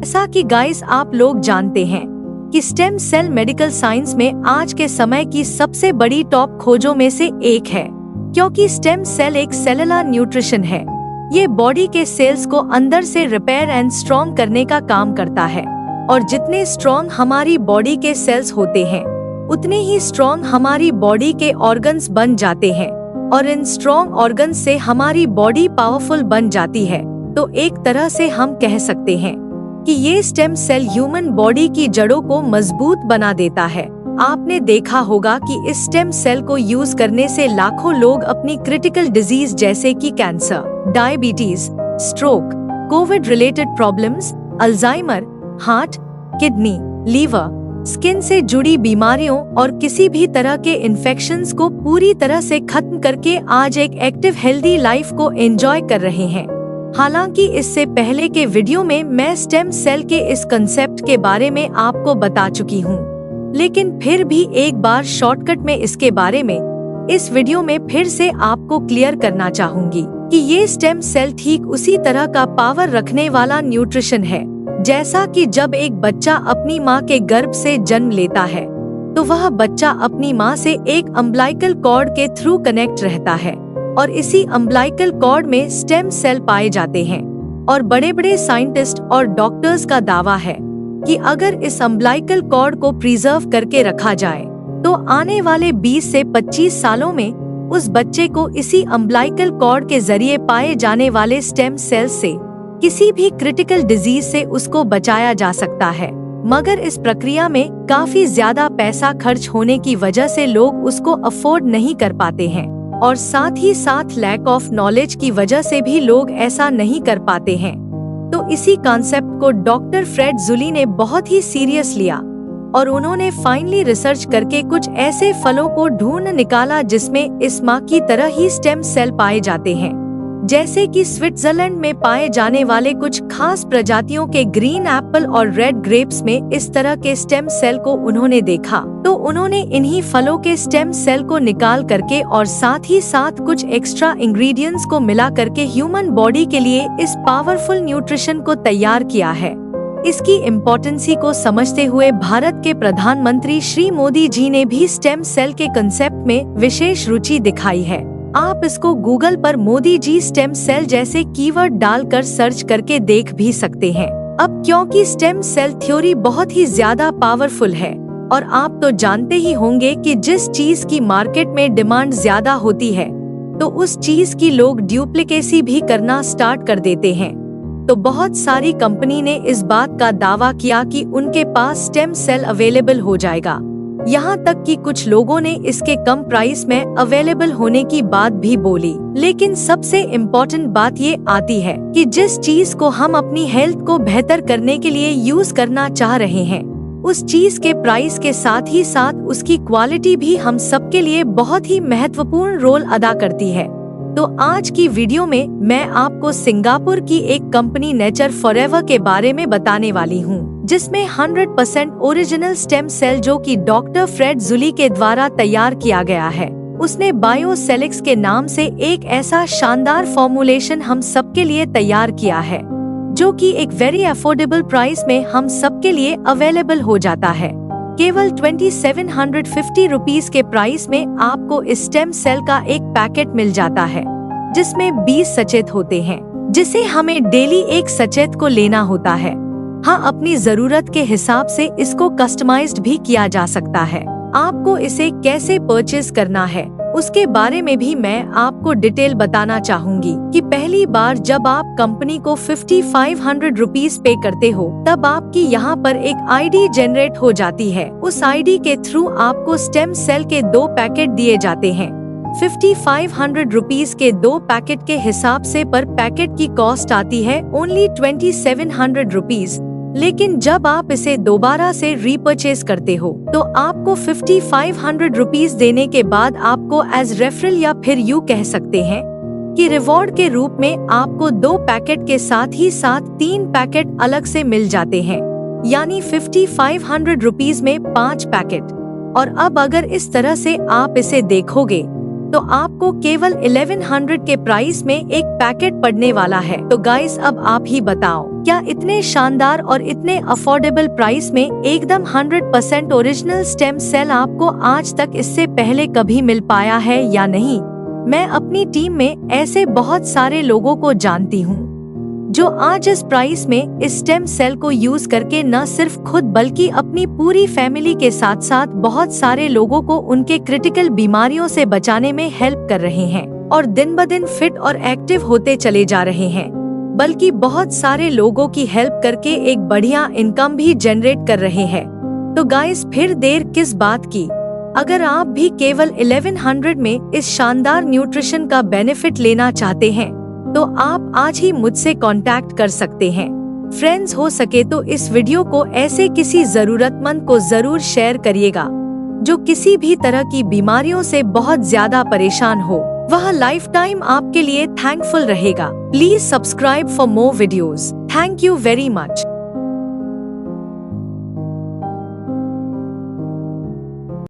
जैसा कि गाइस आप लोग जानते हैं कि स्टेम सेल मेडिकल साइंस में आज के समय की सबसे बड़ी टॉप खोजों में से एक है, क्योंकि स्टेम सेल एक सेलुलर न्यूट्रिशन है। ये बॉडी के सेल्स को अंदर से रिपेयर एंड स्ट्रॉन्ग करने का काम करता है, और जितने स्ट्रॉन्ग हमारी बॉडी के सेल्स होते हैं उतने ही स्ट्रॉन्ग हमारी बॉडी के ऑर्गन्स बन जाते हैं, और इन स्ट्रॉन्ग ऑर्गन्स से हमारी बॉडी पावरफुल बन जाती है। तो एक तरह से हम कह सकते हैं कि ये स्टेम सेल ह्यूमन बॉडी की जड़ों को मजबूत बना देता है। आपने देखा होगा कि इस स्टेम सेल को यूज करने से लाखों लोग अपनी क्रिटिकल डिजीज जैसे कि cancer, diabetes, stroke, Covid related problems, Alzheimer, heart, kidney, liver, skin से जुड़ी बीमारियों और किसी भी तरह के इन्फेक्शंस को पूरी तरह से खत्म करके आज एक एक्टिव हेल्दी लाइफ को एंजॉय कर रहे हैं। हालांकि इससे पहले के वीडियो में मैं स्टेम सेल के इस कंसेप्ट के बारे में आपको बता चुकी हूँ, लेकिन फिर भी एक बार शॉर्टकट में इसके बारे में इस वीडियो में फिर से आपको क्लियर करना चाहूंगी कि ये स्टेम सेल ठीक उसी तरह का पावर रखने वाला न्यूट्रिशन है जैसा कि जब एक बच्चा अपनी माँ के गर्भ से जन्म लेता है तो वह बच्चा अपनी माँ से एक अम्बिलिकल कॉर्ड के थ्रू कनेक्ट रहता है, और इसी अम्बिलिकल कॉर्ड में स्टेम सेल पाए जाते हैं। और बड़े बड़े साइंटिस्ट और डॉक्टर्स का दावा है कि अगर इस अम्बिलिकल कॉर्ड को प्रिजर्व करके रखा जाए तो आने वाले 20 से 25 सालों में उस बच्चे को इसी अम्बिलिकल कॉर्ड के जरिए पाए जाने वाले स्टेम सेल से किसी भी क्रिटिकल डिजीज से उसको बचाया जा सकता है। मगर इस प्रक्रिया में काफी ज्यादा पैसा खर्च होने की वजह से लोग उसको अफोर्ड नहीं कर पाते हैं, और साथ ही साथ लैक ऑफ नॉलेज की वजह से भी लोग ऐसा नहीं कर पाते हैं। तो इसी कॉन्सेप्ट को डॉक्टर फ्रेड जुली ने बहुत ही सीरियस लिया, और उन्होंने फाइनली रिसर्च करके कुछ ऐसे फलों को ढूंढ निकाला जिसमें इस माँ की तरह ही स्टेम सेल पाए जाते हैं, जैसे कि स्विट्जरलैंड में पाए जाने वाले कुछ खास प्रजातियों के ग्रीन एप्पल और रेड ग्रेप्स में इस तरह के स्टेम सेल को उन्होंने देखा। तो उन्होंने इन्हीं फलों के स्टेम सेल को निकाल करके और साथ ही साथ कुछ एक्स्ट्रा इंग्रेडिएंट्स को मिला करके ह्यूमन बॉडी के लिए इस पावरफुल न्यूट्रिशन को तैयार किया है। इसकी इम्पोर्टेंसी को समझते हुए भारत के प्रधानमंत्री श्री मोदी जी ने भी स्टेम सेल के कंसेप्ट में विशेष रुचि दिखाई है। आप इसको गूगल पर मोदी जी स्टेम सेल जैसे कीवर्ड डालकर सर्च करके देख भी सकते हैं। अब क्योंकि स्टेम सेल थ्योरी बहुत ही ज्यादा पावरफुल है, और आप तो जानते ही होंगे कि जिस चीज की मार्केट में डिमांड ज्यादा होती है तो उस चीज की लोग ड्यूप्लिकेसी भी करना स्टार्ट कर देते हैं। तो बहुत सारी कंपनी ने इस बात का दावा किया कि उनके पास स्टेम सेल अवेलेबल हो जाएगा, यहाँ तक कि कुछ लोगों ने इसके कम प्राइस में अवेलेबल होने की बात भी बोली। लेकिन सबसे इम्पोर्टेंट बात ये आती है कि जिस चीज को हम अपनी हेल्थ को बेहतर करने के लिए यूज करना चाह रहे हैं उस चीज के प्राइस के साथ ही साथ उसकी क्वालिटी भी हम सबके लिए बहुत ही महत्वपूर्ण रोल अदा करती है। तो आज की वीडियो में मैं आपको सिंगापुर की एक कंपनी नेचर फॉरएवर के बारे में बताने वाली हूँ, जिसमें 100% ओरिजिनल स्टेम सेल जो कि डॉक्टर फ्रेड जुली के द्वारा तैयार किया गया है, उसने बायोसेलिक्स के नाम से एक ऐसा शानदार फॉर्मुलेशन हम सबके लिए तैयार किया है जो कि एक वेरी अफोर्डेबल प्राइस में हम सबके लिए अवेलेबल हो जाता है। केवल 2750 रुपीज के प्राइस में आपको इस स्टेम सेल का एक पैकेट मिल जाता है, जिसमें 20 सचेत होते हैं, जिसे हमें डेली एक सचेत को लेना होता है। हाँ, अपनी जरूरत के हिसाब से इसको कस्टमाइज्ड भी किया जा सकता है। आपको इसे कैसे परचेज करना है उसके बारे में भी मैं आपको डिटेल बताना चाहूंगी कि पहली बार जब आप कंपनी को 5500 रुपीज पे करते हो तब आपकी यहाँ पर एक आईडी जनरेट हो जाती है। उस आईडी के थ्रू आपको स्टेम सेल के 2 पैकेट दिए जाते हैं। 5500 रुपीज के 2 पैकेट के हिसाब से पर पैकेट की कॉस्ट आती है ओनली 2700 रुपीज। लेकिन जब आप इसे दोबारा से रीपरचेज करते हो तो आपको 5500 रुपीज देने के बाद आपको एज रेफरल या फिर यू कह सकते हैं कि रिवॉर्ड के रूप में आपको 2 पैकेट के साथ ही साथ 3 पैकेट अलग से मिल जाते हैं, यानी 5500 रुपीज में 5 पैकेट। और अब अगर इस तरह से आप इसे देखोगे तो आपको केवल 1100 के प्राइस में एक पैकेट पड़ने वाला है। तो गाइस अब आप ही बताओ क्या इतने शानदार और इतने अफोर्डेबल प्राइस में एकदम 100% ओरिजिनल स्टेम सेल आपको आज तक इससे पहले कभी मिल पाया है या नहीं? मैं अपनी टीम में ऐसे बहुत सारे लोगों को जानती हूँ जो आज इस प्राइस में इस स्टेम सेल को यूज करके न सिर्फ खुद बल्कि अपनी पूरी फैमिली के साथ साथ बहुत सारे लोगों को उनके क्रिटिकल बीमारियों से बचाने में हेल्प कर रहे हैं और दिन ब दिन फिट और एक्टिव होते चले जा रहे हैं, बल्कि बहुत सारे लोगों की हेल्प करके एक बढ़िया इनकम भी जनरेट कर रहे हैं। तो गाइस, फिर देर किस बात की? अगर आप भी केवल 1100 में इस शानदार न्यूट्रिशन का बेनिफिट लेना चाहते हैं तो आप आज ही मुझसे कांटेक्ट कर सकते हैं। फ्रेंड्स, हो सके तो इस वीडियो को ऐसे किसी जरूरतमंद को जरूर शेयर करिएगा जो किसी भी तरह की बीमारियों से बहुत ज्यादा परेशान हो। वह लाइफ टाइम आपके लिए थैंकफुल रहेगा। Please subscribe for more videos. Thank you very much.